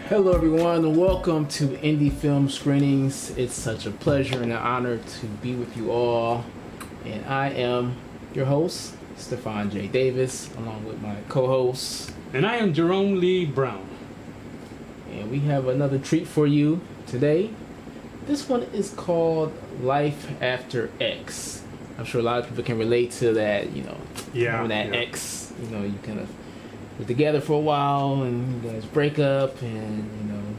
Hello everyone and welcome to Indie Film Screenings. It's such a pleasure and an honor to be with you all. And I am your host, Stefan J. Davis, along with my co-host. And I am Jerome Lee Brown. And we have another treat for you today. This one is called Life After X. I'm sure a lot of people can relate to that, X, you kind of were together for a while and you guys break up and,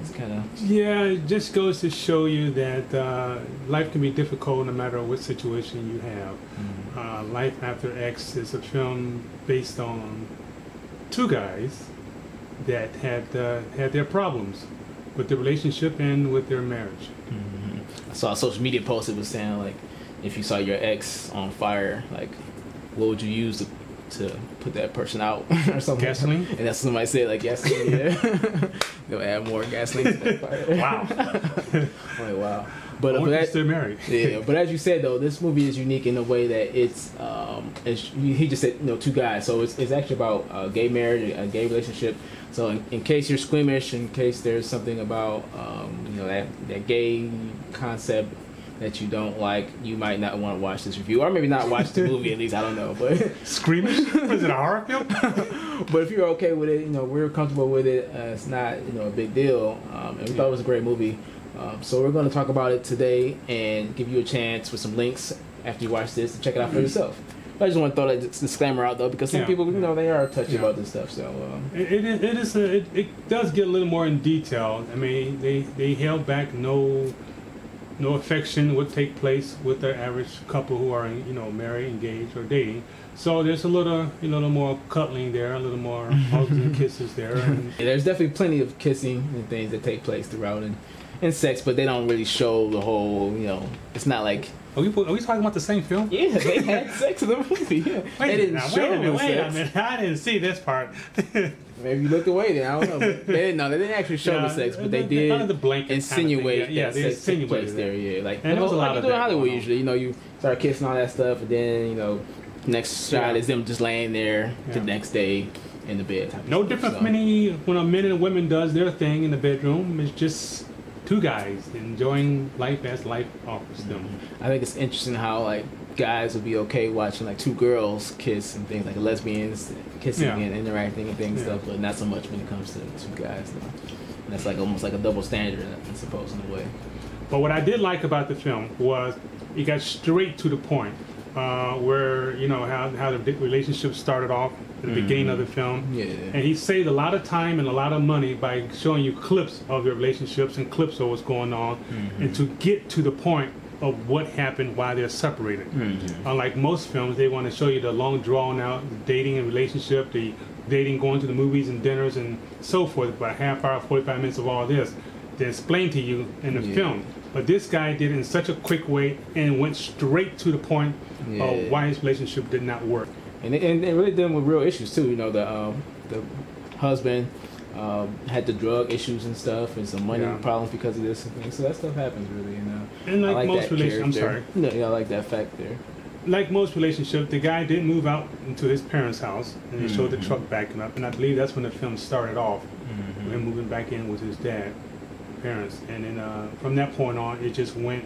it's kind of... Yeah, it just goes to show you that life can be difficult no matter what situation you have. Mm-hmm. Life After X is a film based on two guys that had their problems with their relationship and with their marriage. Mm-hmm. I saw a social media post that was saying, like, if you saw your ex on fire, like, what would you use to put that person out or something? Gasoline? And that's what somebody said, like, gasoline, yeah. They'll add more gasoline to that fire. Wow. I'm like, wow. But still married. Yeah, but as you said, though, this movie is unique in the way that it's he just said, two guys. So it's actually about a gay marriage, a gay relationship. So in case you're squeamish, in case there's something about, that gay concept that you don't like, you might not want to watch this review, or maybe not watch the movie. At least I don't know. But squeamish? Was it a horror film? But if you're okay with it, we're comfortable with it. It's not a big deal, and we thought it was a great movie. So we're going to talk about it today and give you a chance with some links after you watch this to check it out for yourself. I just want to throw that disclaimer out though, because some people, they are touchy about this stuff. So it does get a little more in detail. I mean, they held back no affection would take place with the average couple who are married, engaged, or dating. So there's a little more cuddling there, a little more hugs and kisses there. And there's definitely plenty of kissing and things that take place throughout and sex, but they don't really show the whole. It's not like. Are we talking about the same film? Yeah, they had sex in the movie. Yeah. They didn't show the sex. Wait a minute, I didn't see this part. Maybe you looked away then, I don't know. But they didn't actually show the sex, but they did insinuate that sex took place there. Yeah, like and was a lot like you do in Hollywood usually. You start kissing all that stuff, and then next shot is them just laying there the next day in the bed. No different from when a men and women does their thing in the bedroom. It's just two guys enjoying life as life offers them. I think it's interesting how guys would be okay watching two girls kiss and things, like lesbians kissing and interacting and things stuff, but not so much when it comes to two guys. And that's almost like a double standard, I suppose, in a way. But what I did like about the film was it got straight to the point, where how the relationship started off at the beginning of the film. Yeah. And he saved a lot of time and a lot of money by showing you clips of their relationships and clips of what's going on, and to get to the point of what happened while they're separated. Unlike most films, they want to show you the long drawn out dating and relationship, the dating, going to the movies and dinners and so forth, about a half hour, 45 minutes of all this. They explain to you in the film. But this guy did it in such a quick way and went straight to the point of why his relationship did not work. And they really dealing with real issues too. The husband had the drug issues and stuff, and some money problems because of this and things. So that stuff happens really. And like most relationships, I like that fact there. Like most relationships, the guy didn't move out into his parents' house, and they showed the truck backing up. And I believe that's when the film started off, with him moving back in with his dad, parents. And then from that point on, it just went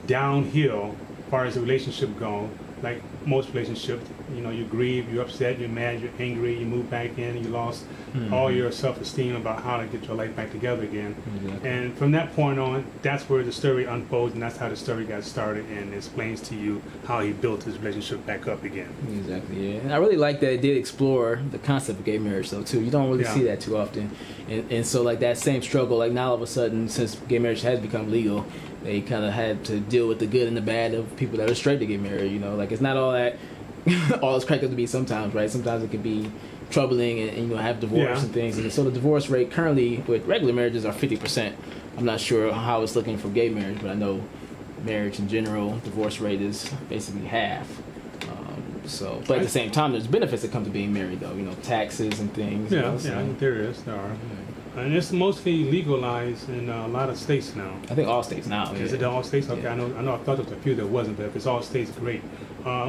downhill as far as the relationship goes. Like most relationships, you grieve, you're upset, you're mad, you're angry, you move back in, you lost all your self-esteem about how to get your life back together again. And from that point on, that's where the story unfolds, and that's how the story got started, and explains to you how he built his relationship back up again. Exactly, yeah. And I really like that it did explore the concept of gay marriage, though, too. You don't really see that too often. And so, that same struggle, now all of a sudden, since gay marriage has become legal, they kind of had to deal with the good and the bad of people that are straight to get married. It's not all that all it's cracked up to be sometimes, right? Sometimes it can be troubling and have divorce and things. And so the divorce rate currently with regular marriages are 50%. I'm not sure how it's looking for gay marriage, but I know marriage in general, divorce rate is basically half. But at the same time, there's benefits that come to being married, though. Taxes and things. There are. And it's mostly legalized in a lot of states now. I think all states now. Is yeah. it all states? Okay, Yeah. I know. I thought there was a few that wasn't, but if it's all states, great.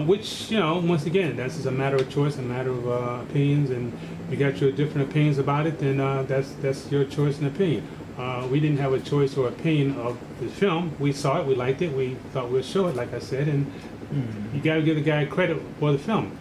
Which, you know, once again, that's just a matter of choice, a matter of opinions, and you got your different opinions about it, then that's your choice and opinion. We didn't have a choice or opinion of the film. We saw it, we liked it, we thought we'd show it, like I said, and you got to give the guy credit for the film.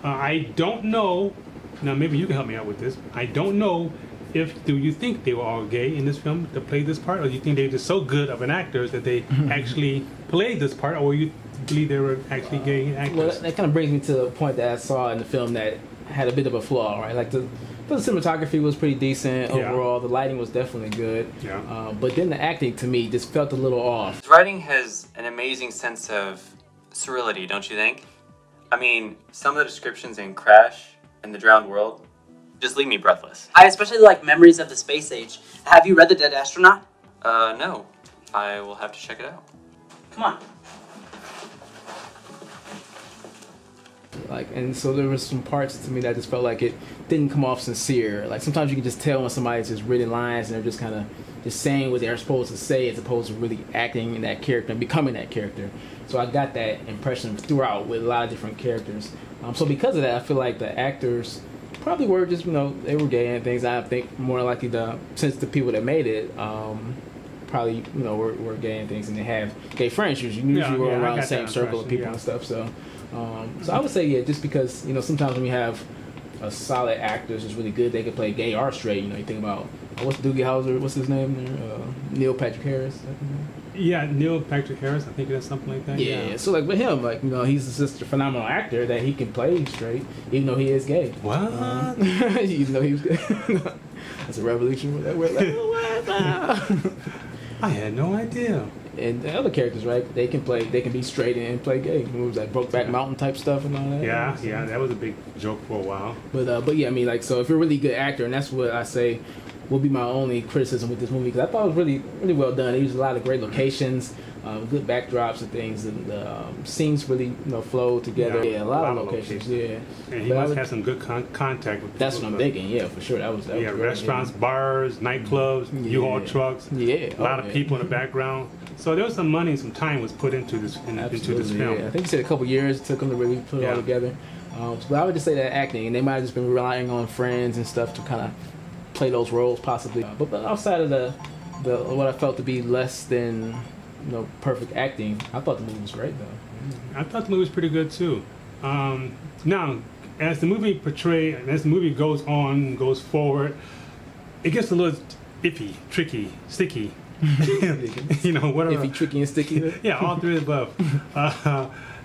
I don't know. Now, maybe you can help me out with this. I don't know. Do you think they were all gay in this film to play this part, or do you think they were just so good of an actors that they actually played this part, or you believe they were actually gay actors? Well, that kind of brings me to the point that I saw in the film that had a bit of a flaw, right? Like the cinematography was pretty decent overall. The lighting was definitely good. Yeah. But then the acting to me just felt a little off. His writing has an amazing sense of surreality, don't you think? I mean, some of the descriptions in Crash and The Drowned World just leave me breathless. I especially like Memories of the Space Age. Have you read The Dead Astronaut? No. I will have to check it out. Come on. Like, and so there was some parts to me that just felt like it didn't come off sincere. Like sometimes you can just tell when somebody's just reading lines and they're just kind of just saying what they're supposed to say as opposed to really acting in that character and becoming that character. So I got that impression throughout with a lot of different characters. So because of that, I feel like the actors probably were just, they were gay and things. I think more likely since the people that made it probably, were gay and things, and they have gay friends. You usually were around the same circle of people and stuff. So I would say, just because, sometimes when you have a solid actor who's really good, they can play gay or straight. You think about, what's Doogie Howser, what's his name there? Neil Patrick Harris. Yeah, Neil Patrick Harris, I think that's something like that. Yeah. So like with him, like, he's just a phenomenal actor that he can play straight, even though he is gay. What? Even though he was gay. That's a revolution with that word. Like, what? I had no idea. And the other characters, right? They can be straight and play gay. Moves like Brokeback Mountain type stuff and all that. Yeah, that was a big joke for a while. But yeah, I mean, like, so if you're a really good actor, and that's what I say will be my only criticism with this movie, because I thought it was really, really well done. They used a lot of great locations, good backdrops and things, and the scenes really, flowed together. Yeah, a lot of locations. Yeah, and he must have some good contact with. That's what I'm thinking. Yeah, for sure. That was restaurants, bars, nightclubs, U-Haul trucks. Yeah, a lot of people in the background. So there was some money and some time was put into this into this film. Yeah. I think you said a couple years it took them to really put it all together. But I would just say that acting, and they might have just been relying on friends and stuff to kind of play those roles possibly. But outside of the what I felt to be less than perfect acting, I thought the movie was great though. I thought the movie was pretty good too. Now, as the movie goes forward, it gets a little iffy, tricky, sticky. Whatever. Iffy, tricky, and sticky. Yeah, all three above.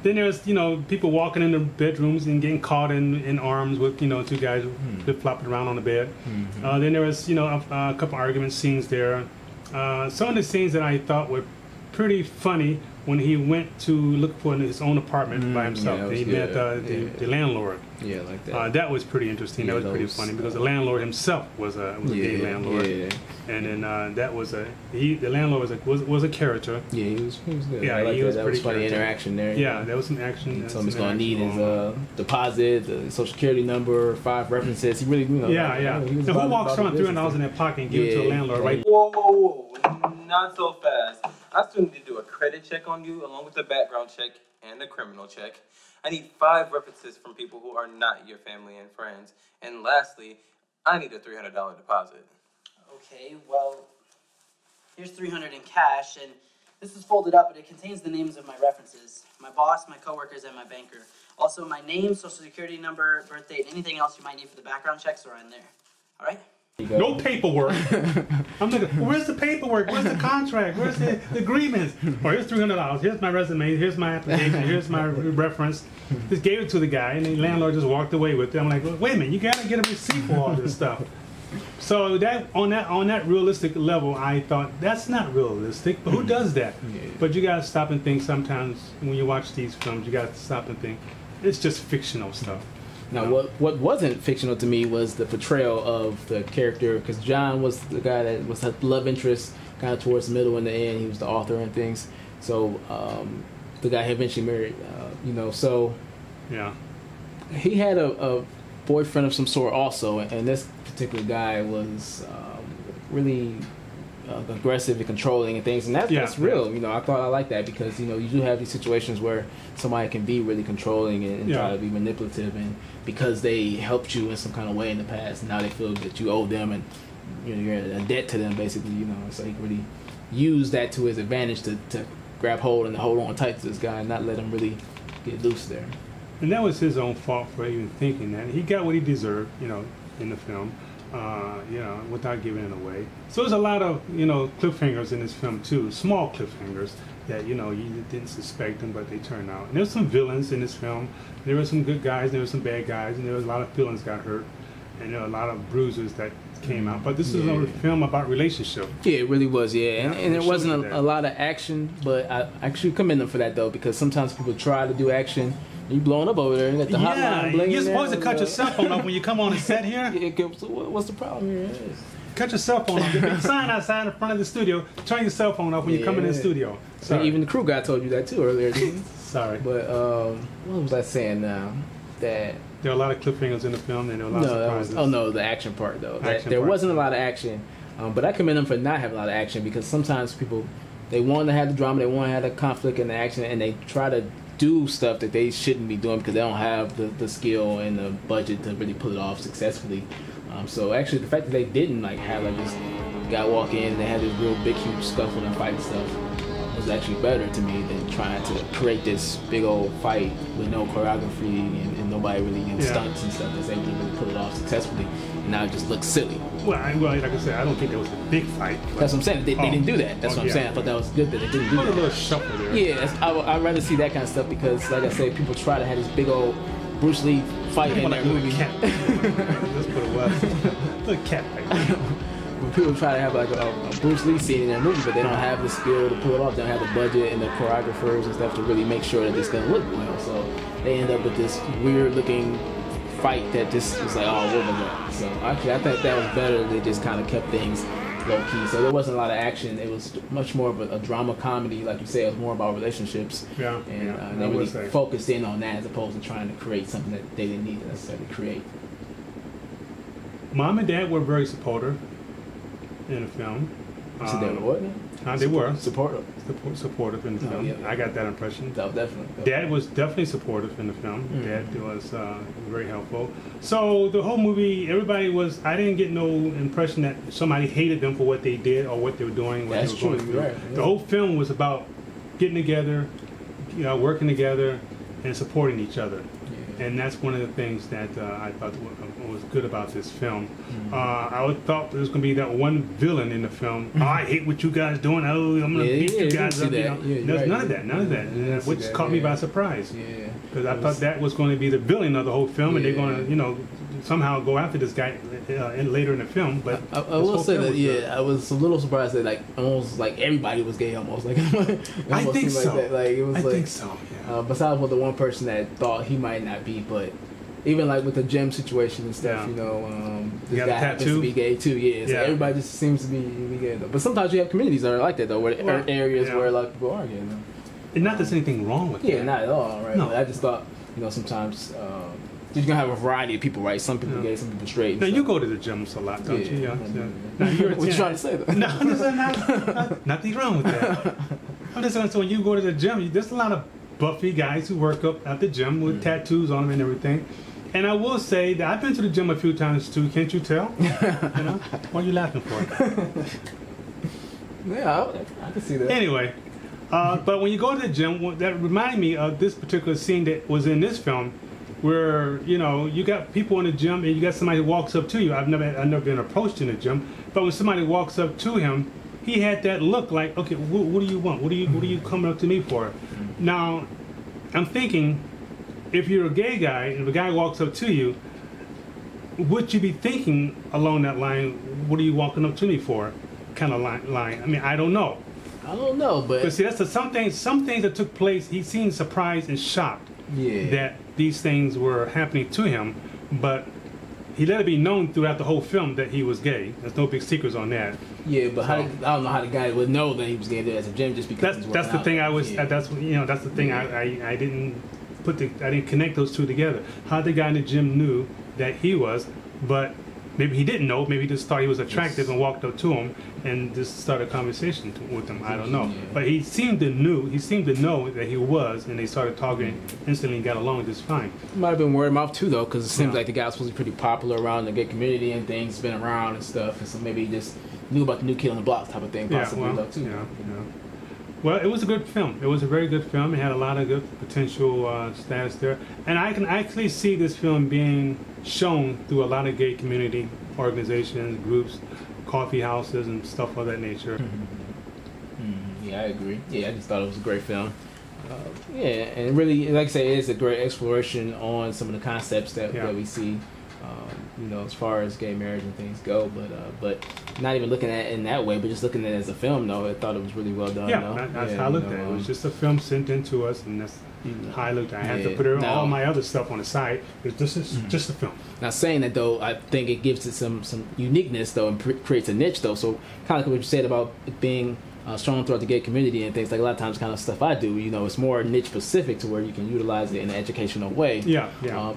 Then there's, people walking in the bedrooms and getting caught in arms with, two guys flip-flopping around on the bed. Mm-hmm. Then there was, a couple argument scenes there. Some of the scenes that I thought were pretty funny when he went to look for his own apartment by himself. He met the landlord. Yeah, like that. That was pretty interesting. That was pretty funny because the landlord himself was a gay landlord. Yeah. And then the landlord was a character. Yeah, he was good. Yeah, I like he was that. pretty Was funny interaction there. Yeah, there was some action. He told him he's gonna need his deposit, the social security number, 5 references. He really, Yeah. He was So who walks around $300 in their pocket and give it to a landlord, right? Whoa, not so fast. I still need to do a credit check on you, along with a background check and a criminal check. I need 5 references from people who are not your family and friends. And lastly, I need a $300 deposit. Okay, well, here's $300 in cash, and this is folded up, but it contains the names of my references. My boss, my coworkers, and my banker. Also, my name, social security number, birth date, and anything else you might need for the background checks are in there. All right? No paperwork. I'm like, where's the paperwork? Where's the contract? Where's the agreements? Oh, here's $300. Here's my resume. Here's my application. Here's my reference. Just gave it to the guy, and the landlord just walked away with it. I'm like, wait a minute, you gotta get a receipt for all this stuff. So on that realistic level, I thought that's not realistic. But who does that? Yeah. But you gotta stop and think. Sometimes when you watch these films, you gotta stop and think. It's just fictional stuff. Now, what wasn't fictional to me was the portrayal of the character, because John was the guy that was the love interest kind of towards the middle and the end. He was the author and things. So the guy he eventually married, so Yeah. he had a boyfriend of some sort also, and this particular guy was really aggressive and controlling and things, and that's real. You know, I thought I liked that because, you know, you do have these situations where somebody can be really controlling and try to be manipulative, and because they helped you in some kind of way in the past, now they feel that you owe them and, you know, you're in a debt to them basically. You know, so he really use that to his advantage to grab hold and hold on tight to this guy and not let him really get loose there. And that was his own fault for even thinking that. He got what he deserved, you know, in the film. You know, without giving it away. So there's a lot of, you know, cliffhangers in this film too, small cliffhangers that, you know, you didn't suspect them, but they turned out. And there's some villains in this film. There were some good guys, there were some bad guys, and there was a lot of villains got hurt, and there were a lot of bruises that came out. But this is a film about relationship. Yeah, it really was, and it wasn't a lot of action, but I actually commend them for that though, because sometimes people try to do action. You blowing up over there. You got the hotline blinking. You're supposed to cut your cell phone off when you come on the set here. So what's the problem here? Cut your cell phone off. There's a sign outside in front of the studio. Turn your cell phone off when you come in the studio. So even the crew guy told you that too earlier. Sorry. But what was I saying now? That there are a lot of cliffhangers in the film, and there were a lot of surprises. The action part though. There wasn't a lot of action, but I commend them for not having a lot of action, because sometimes people, they want to have the drama, they want to have the conflict and the action, and they try to do stuff that they shouldn't be doing because they don't have the skill and the budget to really pull it off successfully. So actually, the fact that they didn't like have like this guy walk in and they had this real big huge scuffle and fight and stuff was actually better to me than trying to create this big old fight with no choreography and nobody really in stunts and stuff that's able to really pull it off successfully. And now it just looks silly. Well, like I said, I don't think there was a big fight. That's what I'm saying. They didn't do that. That's what I'm saying. I thought that was good that they didn't do that. A little shuffle there. Yeah, I'd rather see that kind of stuff because, like I say, people try to have this big old Bruce Lee fight in their movie. Let's put it well. Little cat fight. When people try to have like a Bruce Lee scene in their movie, but they don't have the skill to pull it off. They don't have the budget and the choreographers and stuff to really make sure that it's going to look well. So they end up with this weird looking fight that just was like, oh, what was that? So actually, I think that was better. They just kind of kept things low key. So there wasn't a lot of action. It was much more of a drama comedy, like you said. It was more about relationships. And they really focused in on that as opposed to trying to create something that they didn't need to necessarily create. Mom and Dad were very supportive in the film. So they were what? They were supportive in the film. I got that impression. Definitely. Dad was definitely supportive in the film. Dad was very helpful. So the whole movie, everybody was. I didn't get no impression that somebody hated them for what they did or what they were doing. That's true. Right. The whole film was about getting together, you know, working together, and supporting each other. And that's one of the things that I thought was good about this film. I thought there was going to be that one villain in the film. Oh, I hate what you guys doing. Oh, I'm going to beat you guys up. There's none of that. None of that. Which caught me by surprise. Because I thought that was going to be the villain of the whole film, and they're going to, you know, somehow go after this guy later in the film. But I will say that I was a little surprised that like almost like everybody was gay. Almost like I think so. Like that. Like it was I like think so. Yeah. Besides with the one person that thought he might not be, but even like with the gym situation and stuff, you know, this guy happens to be gay too. So everybody just seems to be gay. Though. But sometimes you have communities that are like that though, where areas where a lot of people are gay. Though. And not there's anything wrong with that. Yeah, not at all, right? No. But I just thought, you know, sometimes you're gonna have a variety of people, right? Some people gay, some people straight. Now you go to the gyms a lot, don't you? Now you're what you trying to say though? No, nothing wrong with that. I'm just saying, so when you go to the gym, there's a lot of buffy guys who work up at the gym with tattoos on them and everything. And I will say that I've been to the gym a few times too. Can't you tell? You know, what are you laughing for? I can see that. Anyway. But when you go to the gym, that reminded me of this particular scene that was in this film, where you know you got people in the gym and you got somebody who walks up to you. I've never been approached in the gym, but when somebody walks up to him, he had that look like, okay, what do you want? What are you coming up to me for? Now, I'm thinking, if you're a gay guy and the guy walks up to you, would you be thinking along that line? What are you walking up to me for? Kind of line. I mean, I don't know. But see, that's some things that took place. He seemed surprised and shocked that these things were happening to him, but he let it be known throughout the whole film that he was gay. There's no big secrets on that. Yeah, but I don't know how the guy would know that he was gay there as a gym just because that's the thing. That's the thing. I didn't connect those two together. How the guy in the gym knew that he was, but maybe he didn't know. Maybe he just thought he was attractive and walked up to him and just started a conversation with him. I don't know. Yeah. But he seemed to know that he was, and they started talking instantly and got along just fine. Might have been word of mouth too, though, because it seems Yeah. like the guy was supposed to be pretty popular around the gay community and things, been around and stuff, and so maybe he just knew about the new kid on the block type of thing, possibly, Yeah, well, though, too. yeah. Well, it was a good film. It was a very good film. It had a lot of good potential status there. And I can actually see this film being shown through a lot of gay community organizations, groups, coffee houses, and stuff of that nature. Yeah, I agree. Yeah, I just thought it was a great film. Yeah, and really, like I say, it is a great exploration on some of the concepts that we see, as far as gay marriage and things go. But not even looking at it in that way, but just looking at it as a film, though, I thought it was really well done. Yeah, that's how I looked at it. It was just a film sent into us, and that's how I looked at it. I had to put all my other stuff on the side. This is just a film. Now, saying that, though, I think it gives it some uniqueness, though, and creates a niche, though. So kind of like what you said about it being strong throughout the gay community and things, like a lot of times kind of stuff I do, it's more niche specific to where you can utilize it in an educational way. Yeah.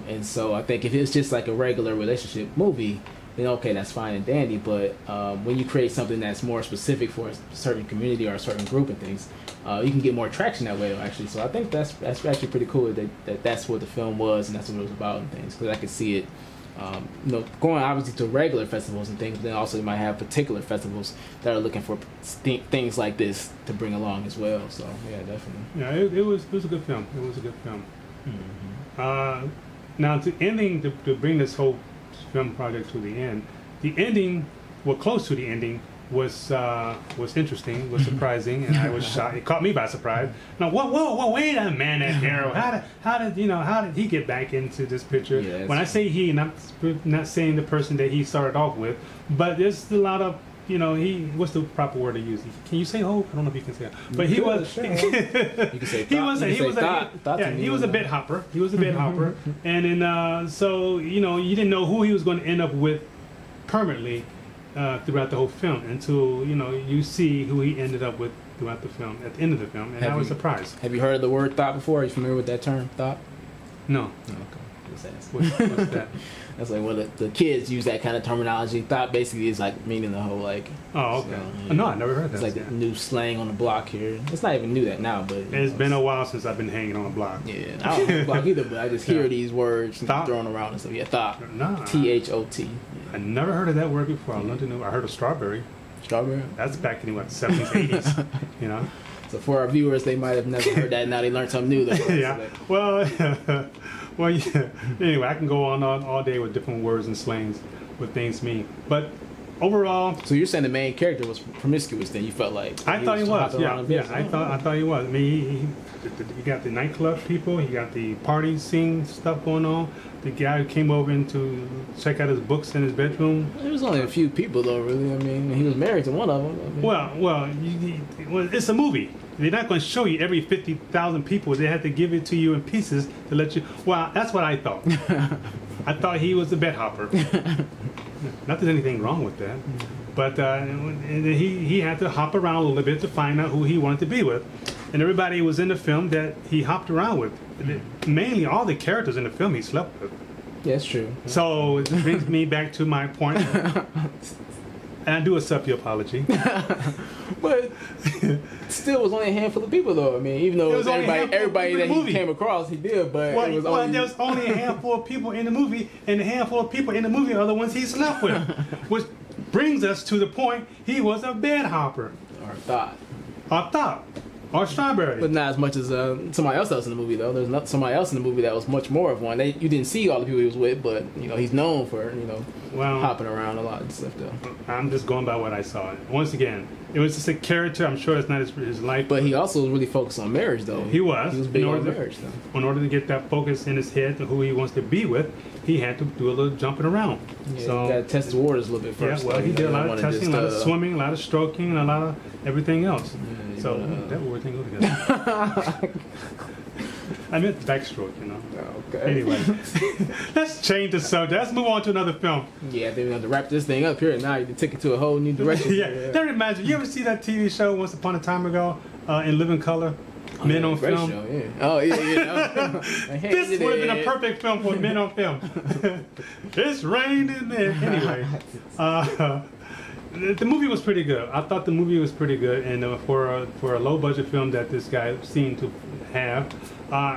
And so I think if it's just like a regular relationship movie, then okay, that's fine and dandy. But when you create something that's more specific for a certain community or a certain group and things, you can get more traction that way, actually. So I think that's actually pretty cool that's what the film was and that's what it was about and things, because I could see it going obviously to regular festivals and things, but then also you might have particular festivals that are looking for things like this to bring along as well. So yeah, definitely. Yeah, it was a good film. It was a good film. Now to bring this whole film project to the end, the ending, close to the ending, was interesting, was surprising, and I was shocked. It caught me by surprise. Now, whoa, wait a minute, Harold. How did he get back into this picture? Yeah, when I say he, not saying the person that he started off with, but there's a lot of, what's the proper word to use? Can you say hope? I don't know if you can say that. But he was, sure. You can say he was a bit hopper. He was a bit hopper, and then so you didn't know who he was going to end up with permanently throughout the whole film until you see who he ended up with throughout the film at the end of the film, and I was surprised. Have you heard of the word thought before? Are you familiar with that term, thought? No. Okay. Just ask. What's that? That's like when the kids use that kind of terminology. Thought basically is like meaning the whole like. Oh, okay. So, No, I never heard that. It's like the new slang on the block here. It's not even new that now, but it's been a while since I've been hanging on the block. Yeah, I don't know the block either, but I just hear these words thrown around and stuff. Yeah, thought. Nah. THOT. Yeah. I never heard of that word before. I learned to know. I heard of strawberry. Strawberry. That's back in the 70s, 80s. So for our viewers, they might have never heard that. Now they learned something new. Though, yeah. Well, yeah. Anyway, I can go on all day with different words and slangs, what things mean. But overall, so you're saying the main character was promiscuous? Then you felt like I thought he was. Yeah. I thought he was. I mean, he got the nightclub people. He got the party scene stuff going on. The guy who came over to check out his books in his bedroom. There was only a few people, though. Really, I mean, he was married to one of them. I mean. Well, it's a movie. They're not going to show you every 50,000 people. They have to give it to you in pieces to let you. Well, that's what I thought. I thought he was a bed hopper. Not that there's anything wrong with that, but he had to hop around a little bit to find out who he wanted to be with, and everybody was in the film that he hopped around with. Mainly, all the characters in the film he slept with. Yeah, it's true. So it brings me back to my point. And I do accept your apology. But still was only a handful of people, though. I mean, even though it was everybody that he came across, he did. But it was only... there was only a handful of people in the movie, and a handful of people in the movie are the ones he slept with. Which brings us to the point, he was a bed hopper. Or thought. Or strawberry. But not as much as somebody else in the movie, though. There's not somebody else in the movie that was much more of one. You didn't see all the people he was with, but he's known for hopping around a lot and stuff, though. I'm just going by what I saw. Once again, it was just a character. I'm sure it's not his life. But he also was really focused on marriage, though. He was big on marriage, though. In order to get that focus in his head to who he wants to be with, he had to do a little jumping around. Yeah, so he got to test the waters a little bit first. Yeah, well, he did a lot of testing, a lot of swimming, a lot of stroking, and a lot of everything else. Yeah, so that word thing go together. I meant backstroke, Okay. Anyway, let's change the subject. Let's move on to another film. Yeah, they have to wrap this thing up here. Now you can take it to a whole new direction. Yeah, that reminds me. You ever see that TV show Once Upon a Time Ago in Living Color? Men on Great Film. show, yeah. Oh yeah, yeah. This would have been a perfect film for Men on Film. It's rained in there. Anyway, the movie was pretty good. I thought the movie was pretty good, and for a low budget film that this guy seemed to have,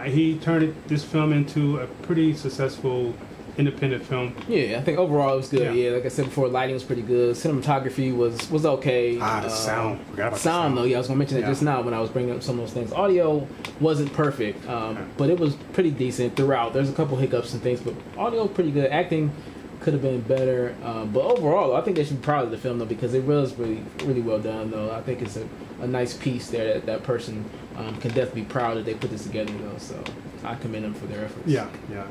he turned this film into a pretty successful independent film. Yeah, I think overall it was good. Yeah, like I said before, lighting was pretty good. Cinematography was okay. The sound. Forgot about sound though. Yeah, I was gonna mention that just now when I was bringing up some of those things. Audio wasn't perfect, but it was pretty decent throughout. There's a couple hiccups and things, but audio was pretty good. Acting could have been better, but overall, I think they should be proud of the film though, because it was really well done though. I think it's a nice piece there that person can definitely be proud that they put this together though. So I commend them for their efforts. Yeah.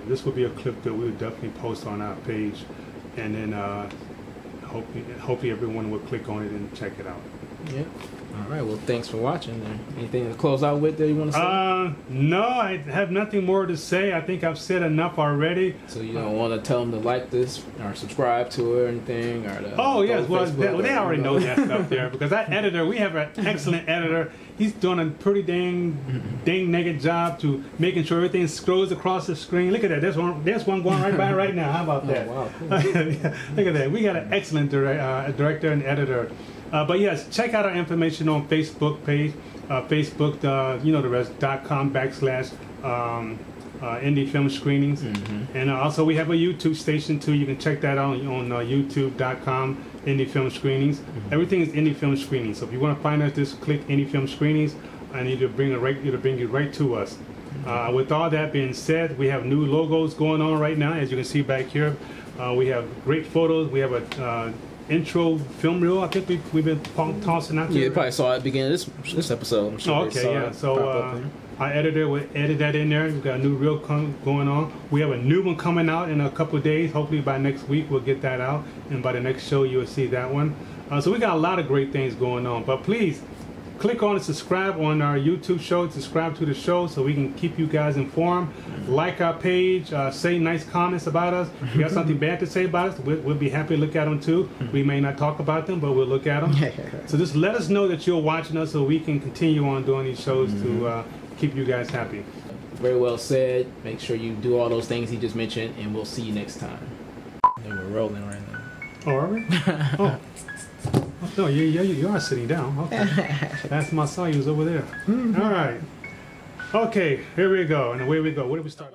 This would be a clip that we would definitely post on our page, and then hopefully everyone will click on it and check it out. Yeah. All right. Well, thanks for watching. Anything to close out with that you want to say? No, I have nothing more to say. I think I've said enough already. So you don't want to tell them to like this or subscribe to it or anything? Or yes. Well, they already know that stuff there, because our editor, we have an excellent editor. He's doing a pretty dang naked job to making sure everything scrolls across the screen. Look at that. There's one going right by right now. How about that? Oh, wow. Cool. Look at that. We got an excellent director and editor. But yes, check out our information on Facebook page, Facebook, the rest.com/indie film screenings. Mm-hmm. And also we have a YouTube station too. You can check that out on youtube.com, indie film screenings. Mm-hmm. Everything is indie film screenings. So if you want to find us, just click indie film screenings, and it'll bring you right to us. Mm-hmm. With all that being said, we have new logos going on right now, as you can see back here. We have great photos. We have a intro film reel. I think we've been tossing out there. Yeah, you probably saw it at the beginning of this episode. I'm sure So our editor will edit that in there. We've got a new reel going on. We have a new one coming out in a couple of days. Hopefully by next week we'll get that out, and by the next show you'll see that one. So we got a lot of great things going on. But please click on and subscribe on our YouTube show. Subscribe to the show so we can keep you guys informed. Like our page. Say nice comments about us. If you have something bad to say about us, we'll be happy to look at them too. We may not talk about them, but we'll look at them. So just let us know that you're watching us so we can continue on doing these shows to keep you guys happy. Very well said. Make sure you do all those things he just mentioned, and we'll see you next time. And we're rolling right now. Oh, are we? Oh. No, you are sitting down. Okay. That's my son. He was over there. All right. Okay, here we go. And away we go. Where do we start?